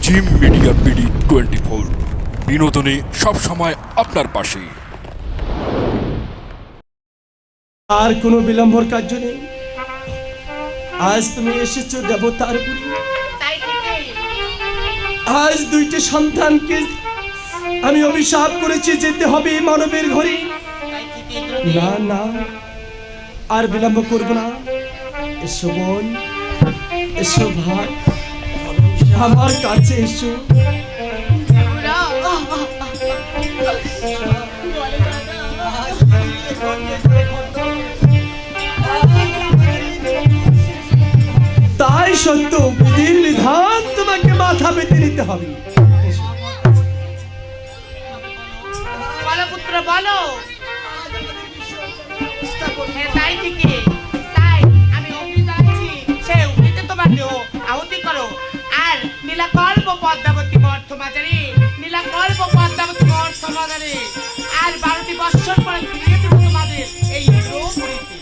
Gym media BD 24 বিনোদনে সবসময় আপনার পাশে। আর কোনো বিলম্বর কার্য নেই। আজ তুমি এসেছো দেবতার পুরী। আজ দুইটি সন্তানকে আমি অভিশাপ করেছি যেতে হবে মানবের ঘরে। না না, আর বিলম্ব করব না। এসো বোন, এসো ভাই, আমার কাছে এসো। তাই সত্য, বিধির বিধান তোমাকে মাথা পেতে নিতে হবে। বলো পুত্র বলো। তাই ঠিকই, তাই আমি অগ্নি জ্বালাচ্ছি, সে অগ্নিতে তোমার দেহ আহুতি করো। আর নীলাকল্প পদ্মাবতী বর্ধমাজারে, নীলাকল্প পদ্মাবতী বর্ধমাজারে আর 12টি বৎসর পরে ফিরিয়ে দেবো তোমাদের এই ইন্দ্রপুরীতে।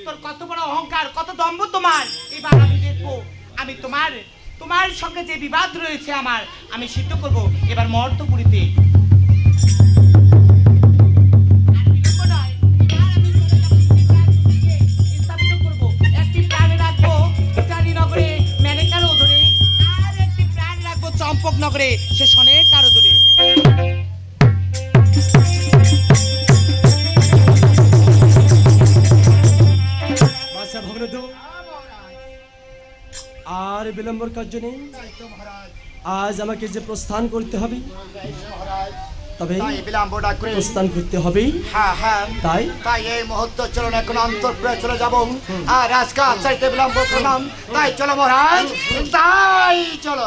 তোর কত বড় অহংকার, কত দম্ভ তোমার। এবার আমি দেখবো, আমি তোমার তোমার সঙ্গে যে বিবাদ রয়েছে আমার, আমি সিদ্ধ করব এবার মর্তপুরীতে। স্থাপিত করবো একটি প্রাণ রাখবো নগরে মেনেকার ওধরে, আর একটি প্রাণ রাখবো চম্পক নগরে সে শনেকার ওধরে। আর বিলম্বর কার্য নেই। আজ আমাকে যে প্রস্থান করতে হবে, তবে প্রস্থান করতে হবে। তাই তাই এই মুহূর্ত চলুন এখন অন্তঃপুরে চলে যাব। আর আজকে চাইতে বিলম্ব প্রণাম। তাই চলো মহারাজ, তাই চলো।